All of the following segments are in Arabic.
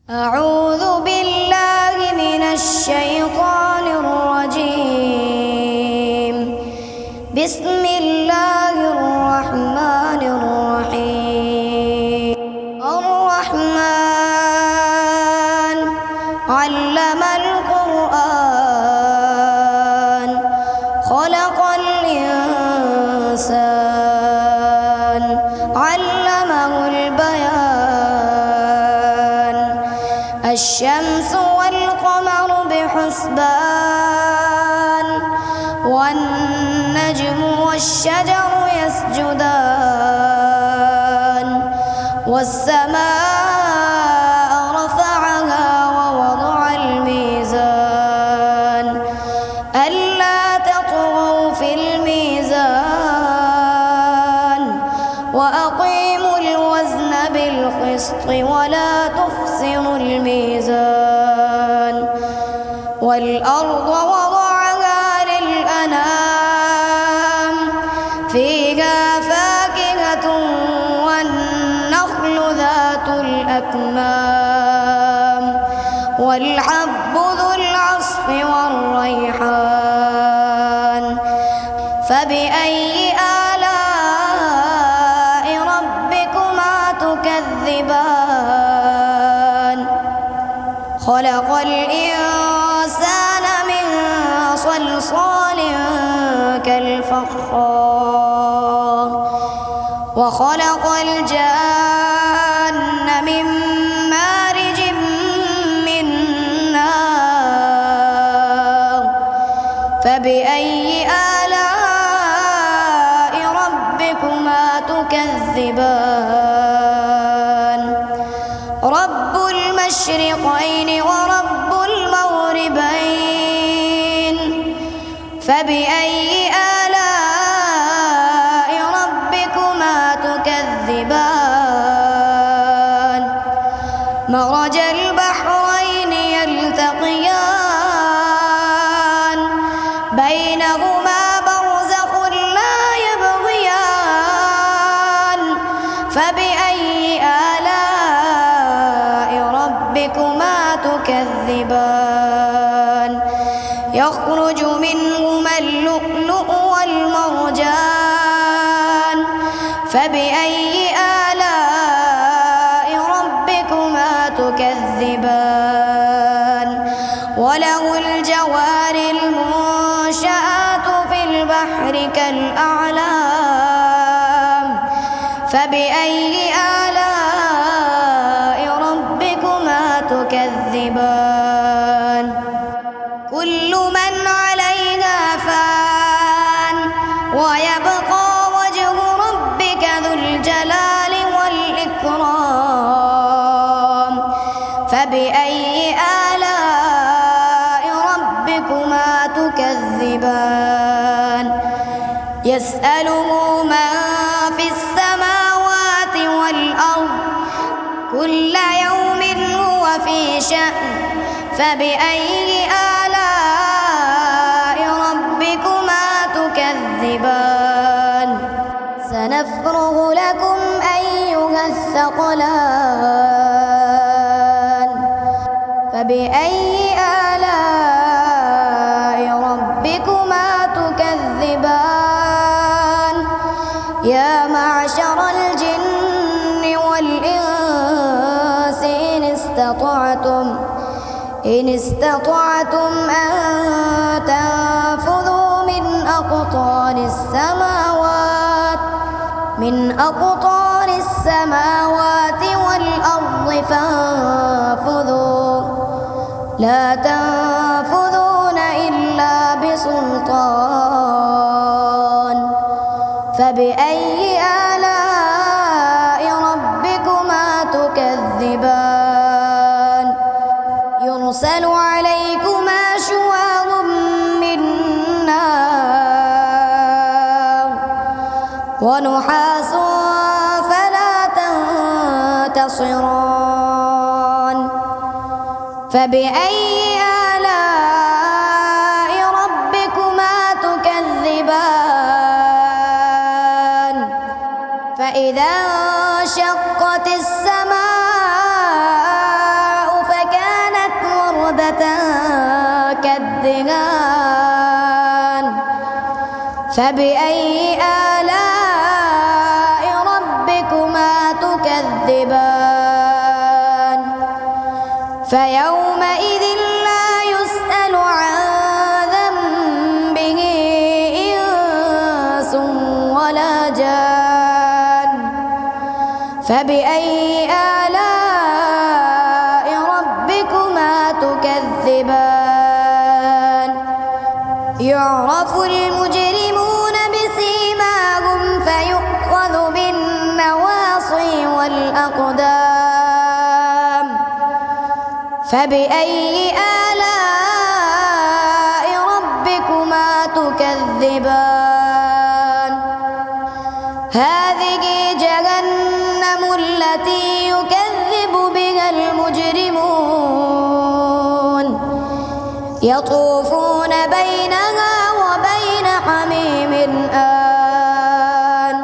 أعوذ بالله من الشيطان الرجيم. بسم الله الرحمن الرحيم. الرحمن علم القرآن خلق الإنسان علمه البيان. الشمس والقمر بحسبان والنجم والشجر يسجدان والسماء رفعها ووضع الميزان ألا تطغوا في الميزان وأقيموا الوزن بالقسط ولا تخسروا الميزان. والأرض وضعها للأنام فيها فاكهة والنخل ذات الأكمام والحب ذو العصف والريحان. فبأي آلاء ربكما تكذبان؟ خلق الإنسان من صلصال كالفخار وخلق الجان من مارج من نار. فبأي آلاء ربكما تكذبان؟ رب المشرقين ورب المغربين. فبأي آلاء ربكما تكذبان؟ مرج البحرين يلتقيان بينهما برزخ لا يبغيان. فبأي آلاء ربكما تكذبان؟ يخرج منهما اللؤلؤ والمرجان. فبأي آلاء ربكما تكذبان؟ وله الجوار المنشآت في البحر كالأعلام. فبأي آلاء ربكما تكذبان؟ كل من عليها فان ويبقى وجه ربك ذو الجلال والإكرام. فبأي آلاء ربكما تكذبان؟ يسأله من في السماوات والأرض كل يوم هو في شأن. فبأي آلاء ربكما تكذبان؟ سنفرغ لكم أيها الثقلان. فبأي آلاء ربكما تكذبان؟ يا معشر الجن والإنس إن استطعتم أن تنفذوا من أقطار السماوات والأرض فانفذوا لا تنفذون إلا بسلطان. فبأي آلاء ربكما تكذبان؟ يرسل عليكما شواظ من نار ونحاس فلا تنتصران. فبأي آلاء ربكما تكذبان؟ فإذا انشقت السماء وشهبة كالدهان فبأي آلاء ربكما تكذبان فيومئذ لا يسأل عن ذنبه إنس ولا جان فبأي آلاء ربكما تكذبان يعرف المجرمون بسيماهم فيؤخذ بالنواصي والأقدام فبأي آلاء ربكما تكذبان هذه جهنم التي يكذب بها المجرمون يطوفون بينها وبين حميم آن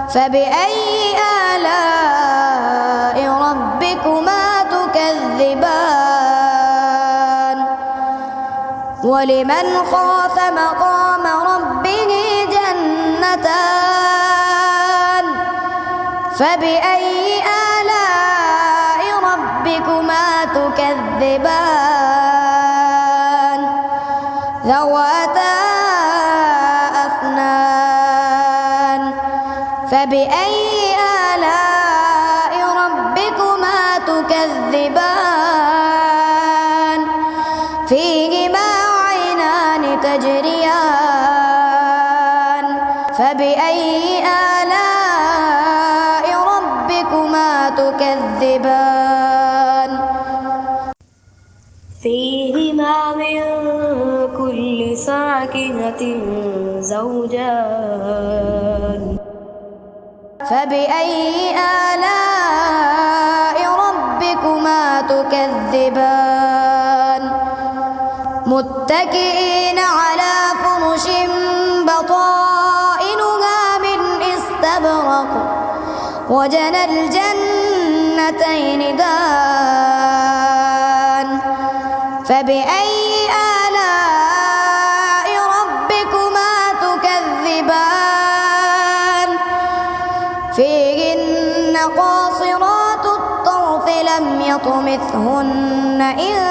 فبأي آلاء ربكما تكذبان ولمن خاف مقام ربه جنتان فبأي آلاء ربكما تكذبان ذواتا أفنان فبأي آلاء ربكما تكذبان فيهما عينان تجريان فبأي آلاء ربكما تكذبان فيهما من كل فاكهة زوجان فبأي آلاء ربكما تكذبان متكئين على فرش بطائنها من استبرق وجنى الجنتين دان فبأي آلاء ربكما تكذبان فيهن قاصرات الطرف لم يطمثهن إنس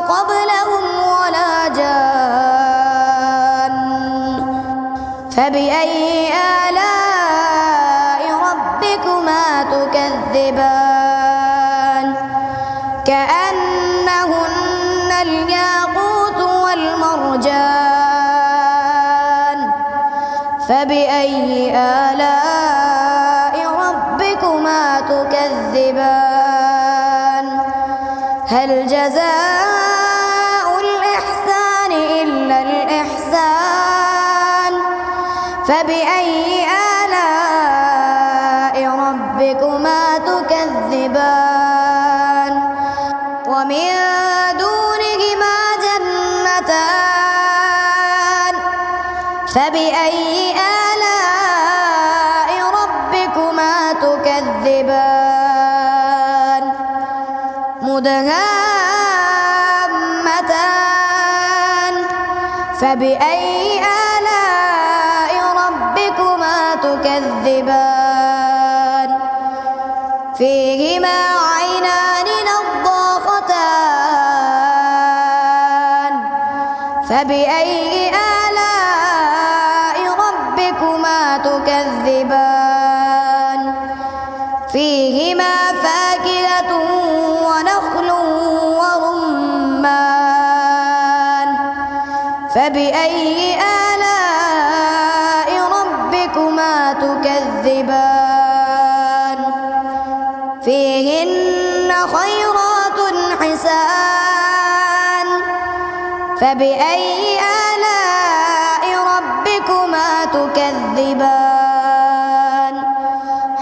قبلهم ولا جان فبأي آلاء ربكما تكذبان كأنهن الياقوت والمرجان فبأي آلاء ربكما تكذبان هل جزاء الإحسان إلا الإحسان فبأي آلاء ربكما تكذبان ومن دونهما جنتان فبأي آلاء ربكما تكذبان مدهامتان فبأي آلاء ربكما تكذبان فيهما عينان نضاختان فبأي آلاء ربكما تكذبان فيهما فاكهة ونخل ورمان فبأي آلاء ربكما تكذبان فيهن خيرات حسان فبأي آلاء ربكما تكذبان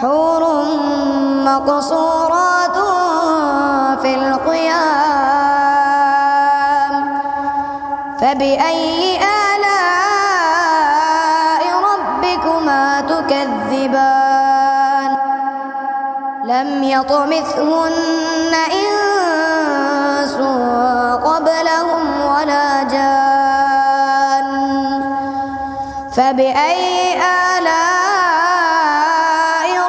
حور مقصورات في الخيام فبأي آلاء ربكما تكذبان لم يطمثهن إنس قبلهم ولا جان فبأي آلاء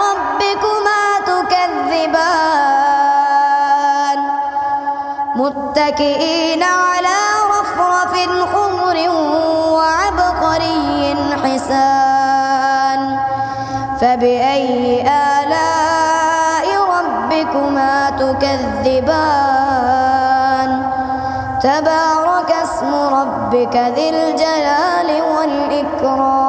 ربكما تكذبان متكئين على رفرف خضر وعبقري حسان فبأي آلاء ربكما تكذبان تبارك اسم ربك ذي الجلال والإكرام